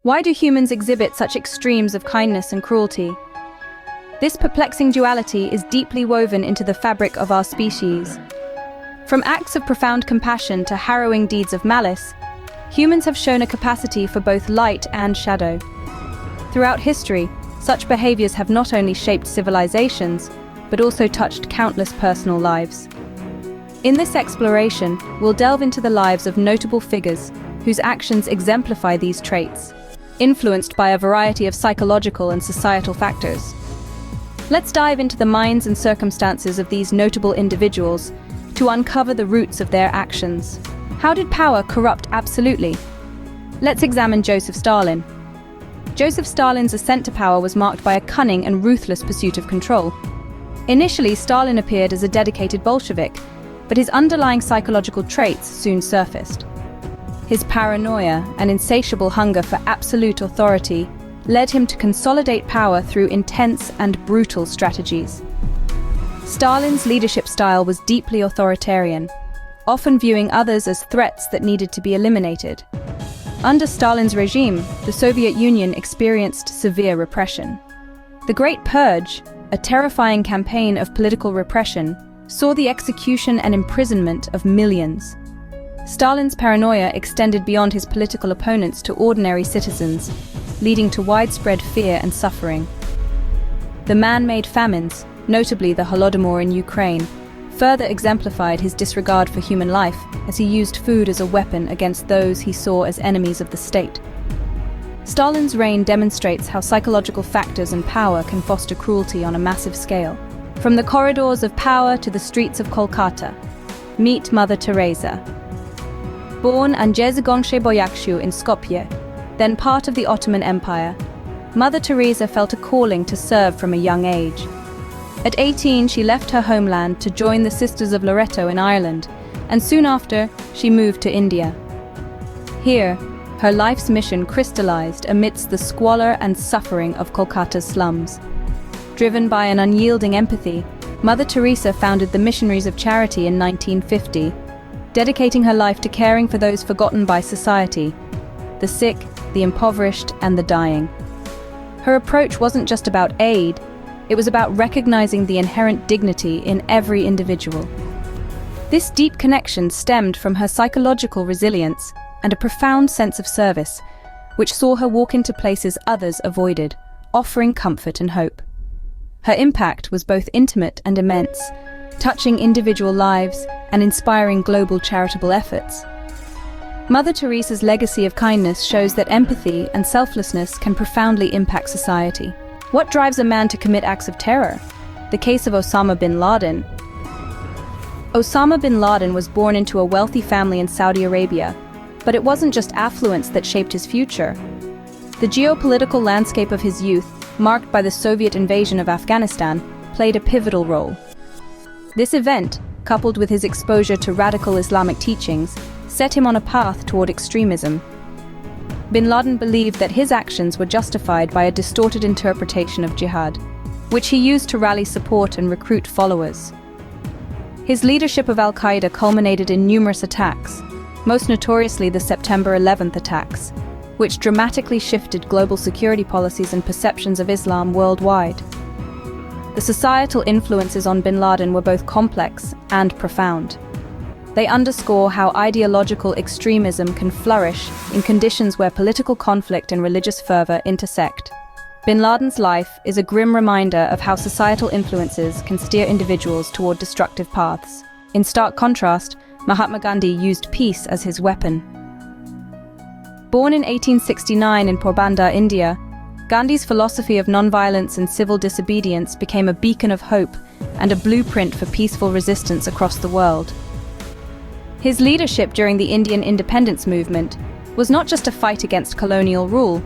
Why do humans exhibit such extremes of kindness and cruelty? This perplexing duality is deeply woven into the fabric of our species. From acts of profound compassion to harrowing deeds of malice, humans have shown a capacity for both light and shadow. Throughout history, such behaviors have not only shaped civilizations, but also touched countless personal lives. In this exploration, we'll delve into the lives of notable figures whose actions exemplify these traits, influenced by a variety of psychological and societal factors. Let's dive into the minds and circumstances of these notable individuals to uncover the roots of their actions. How did power corrupt absolutely? Let's examine Joseph Stalin. Joseph Stalin's ascent to power was marked by a cunning and ruthless pursuit of control. Initially, Stalin appeared as a dedicated Bolshevik, but his underlying psychological traits soon surfaced. His paranoia and insatiable hunger for absolute authority led him to consolidate power through intense and brutal strategies. Stalin's leadership style was deeply authoritarian, often viewing others as threats that needed to be eliminated. Under Stalin's regime, the Soviet Union experienced severe repression. The Great Purge, a terrifying campaign of political repression, saw the execution and imprisonment of millions. Stalin's paranoia extended beyond his political opponents to ordinary citizens, leading to widespread fear and suffering. The man-made famines, notably the Holodomor in Ukraine, further exemplified his disregard for human life as he used food as a weapon against those he saw as enemies of the state. Stalin's reign demonstrates how psychological factors and power can foster cruelty on a massive scale. From the corridors of power to the streets of Kolkata, meet Mother Teresa. Born Boyakshu in Skopje, then part of the Ottoman Empire, Mother Teresa felt a calling to serve from a young age. At 18, she left her homeland to join the Sisters of Loreto in Ireland, and soon after, she moved to India. Here, her life's mission crystallized amidst the squalor and suffering of Kolkata's slums. Driven by an unyielding empathy, Mother Teresa founded the Missionaries of Charity in 1950, dedicating her life to caring for those forgotten by society, the sick, the impoverished, and the dying. Her approach wasn't just about aid, it was about recognizing the inherent dignity in every individual. This deep connection stemmed from her psychological resilience and a profound sense of service, which saw her walk into places others avoided, offering comfort and hope. Her impact was both intimate and immense, touching individual lives and inspiring global charitable efforts. Mother Teresa's legacy of kindness shows that empathy and selflessness can profoundly impact society. What drives a man to commit acts of terror? The case of Osama bin Laden. Osama bin Laden was born into a wealthy family in Saudi Arabia, but it wasn't just affluence that shaped his future. The geopolitical landscape of his youth, marked by the Soviet invasion of Afghanistan, played a pivotal role. This event, coupled with his exposure to radical Islamic teachings, set him on a path toward extremism. Bin Laden believed that his actions were justified by a distorted interpretation of jihad, which he used to rally support and recruit followers. His leadership of al-Qaeda culminated in numerous attacks, most notoriously the September 11th attacks, which dramatically shifted global security policies and perceptions of Islam worldwide. The societal influences on bin Laden were both complex and profound. They underscore how ideological extremism can flourish in conditions where political conflict and religious fervor intersect. Bin Laden's life is a grim reminder of how societal influences can steer individuals toward destructive paths. In stark contrast, Mahatma Gandhi used peace as his weapon. Born in 1869 in Porbandar, India, Gandhi's philosophy of nonviolence and civil disobedience became a beacon of hope and a blueprint for peaceful resistance across the world. His leadership during the Indian independence movement was not just a fight against colonial rule,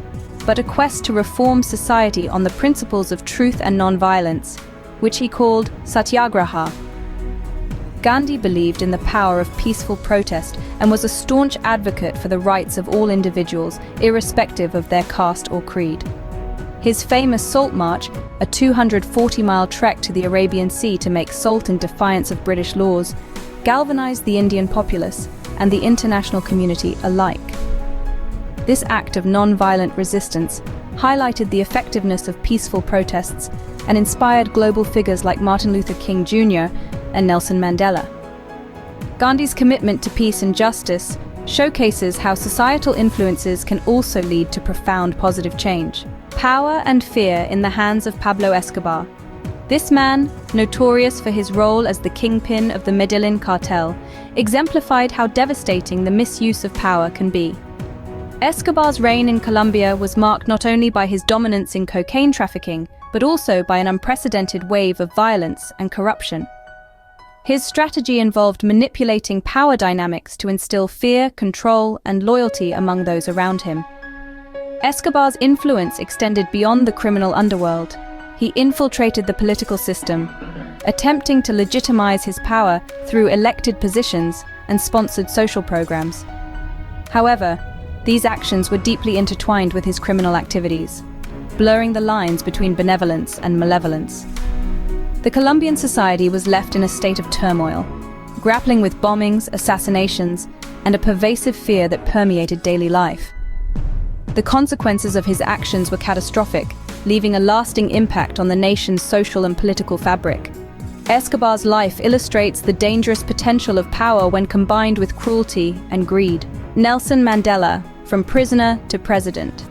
but a quest to reform society on the principles of truth and nonviolence, which he called satyagraha. Gandhi believed in the power of peaceful protest and was a staunch advocate for the rights of all individuals, irrespective of their caste or creed. His famous Salt March, a 240-mile trek to the Arabian Sea to make salt in defiance of British laws, galvanized the Indian populace and the international community alike. This act of non-violent resistance highlighted the effectiveness of peaceful protests and inspired global figures like Martin Luther King Jr. and Nelson Mandela. Gandhi's commitment to peace and justice showcases how societal influences can also lead to profound positive change. Power and fear in the hands of Pablo Escobar. This man, notorious for his role as the kingpin of the Medellin cartel, exemplified how devastating the misuse of power can be. Escobar's reign in Colombia was marked not only by his dominance in cocaine trafficking, but also by an unprecedented wave of violence and corruption. His strategy involved manipulating power dynamics to instill fear, control, and loyalty among those around him. Escobar's influence extended beyond the criminal underworld. He infiltrated the political system, attempting to legitimize his power through elected positions and sponsored social programs. However, these actions were deeply intertwined with his criminal activities, blurring the lines between benevolence and malevolence. The Colombian society was left in a state of turmoil, grappling with bombings, assassinations, and a pervasive fear that permeated daily life. The consequences of his actions were catastrophic, leaving a lasting impact on the nation's social and political fabric. Escobar's life illustrates the dangerous potential of power when combined with cruelty and greed. Nelson Mandela, from prisoner to president.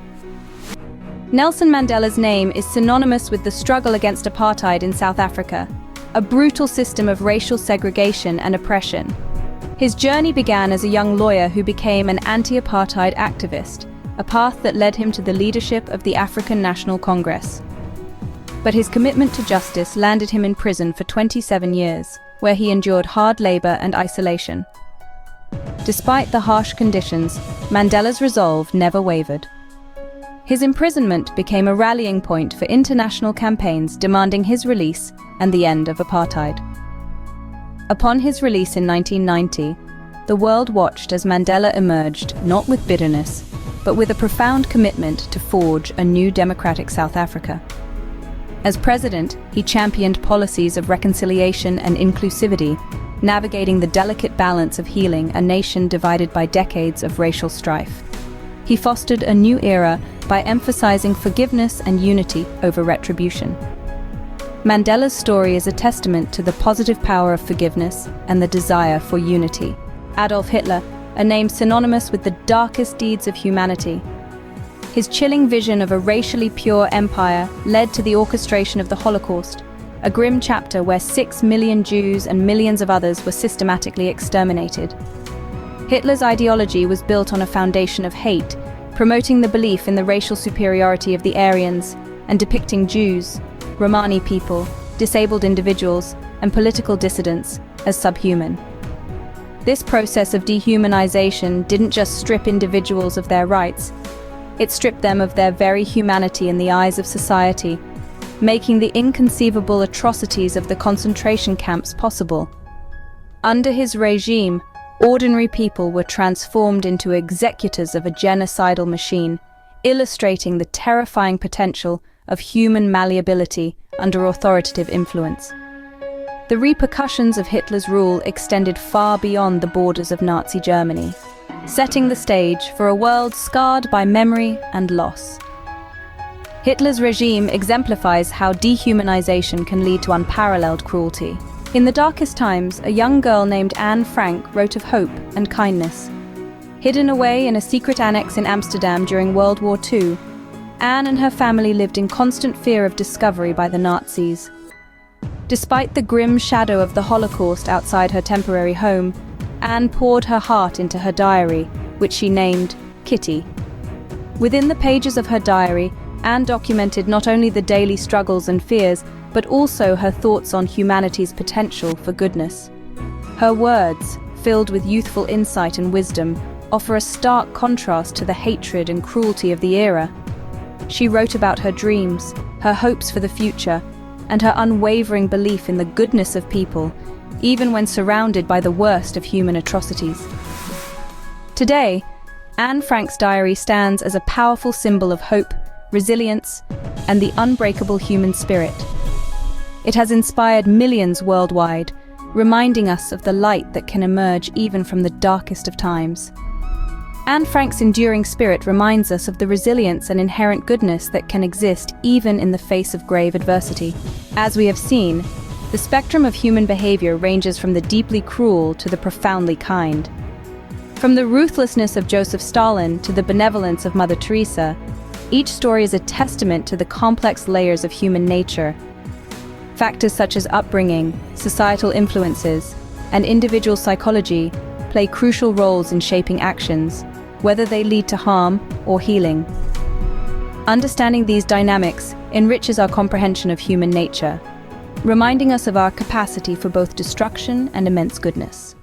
Nelson Mandela's name is synonymous with the struggle against apartheid in South Africa, a brutal system of racial segregation and oppression. His journey began as a young lawyer who became an anti-apartheid activist, a path that led him to the leadership of the African National Congress. But his commitment to justice landed him in prison for 27 years, where he endured hard labor and isolation. Despite the harsh conditions, Mandela's resolve never wavered. His imprisonment became a rallying point for international campaigns demanding his release and the end of apartheid. Upon his release in 1990, the world watched as Mandela emerged not with bitterness, but with a profound commitment to forge a new democratic South Africa. As president, he championed policies of reconciliation and inclusivity, navigating the delicate balance of healing a nation divided by decades of racial strife. He fostered a new era by emphasizing forgiveness and unity over retribution. Mandela's story is a testament to the positive power of forgiveness and the desire for unity. Adolf Hitler, a name synonymous with the darkest deeds of humanity. His chilling vision of a racially pure empire led to the orchestration of the Holocaust, a grim chapter where 6 million Jews and millions of others were systematically exterminated. Hitler's ideology was built on a foundation of hate, promoting the belief in the racial superiority of the Aryans and depicting Jews, Romani people, disabled individuals, and political dissidents as subhuman. This process of dehumanization didn't just strip individuals of their rights, it stripped them of their very humanity in the eyes of society, making the inconceivable atrocities of the concentration camps possible. Under his regime, ordinary people were transformed into executors of a genocidal machine, illustrating the terrifying potential of human malleability under authoritative influence. The repercussions of Hitler's rule extended far beyond the borders of Nazi Germany, setting the stage for a world scarred by memory and loss. Hitler's regime exemplifies how dehumanization can lead to unparalleled cruelty. In the darkest times, a young girl named Anne Frank wrote of hope and kindness. Hidden away in a secret annex in Amsterdam during World War II, Anne and her family lived in constant fear of discovery by the Nazis. Despite the grim shadow of the Holocaust outside her temporary home, Anne poured her heart into her diary, which she named Kitty. Within the pages of her diary, Anne documented not only the daily struggles and fears, but also her thoughts on humanity's potential for goodness. Her words, filled with youthful insight and wisdom, offer a stark contrast to the hatred and cruelty of the era. She wrote about her dreams, her hopes for the future, and her unwavering belief in the goodness of people, even when surrounded by the worst of human atrocities. Today, Anne Frank's diary stands as a powerful symbol of hope, resilience, and the unbreakable human spirit. It has inspired millions worldwide, reminding us of the light that can emerge even from the darkest of times. Anne Frank's enduring spirit reminds us of the resilience and inherent goodness that can exist even in the face of grave adversity. As we have seen, the spectrum of human behavior ranges from the deeply cruel to the profoundly kind. From the ruthlessness of Joseph Stalin to the benevolence of Mother Teresa, each story is a testament to the complex layers of human nature. Factors such as upbringing, societal influences, and individual psychology play crucial roles in shaping actions, whether they lead to harm or healing. Understanding these dynamics enriches our comprehension of human nature, reminding us of our capacity for both destruction and immense goodness.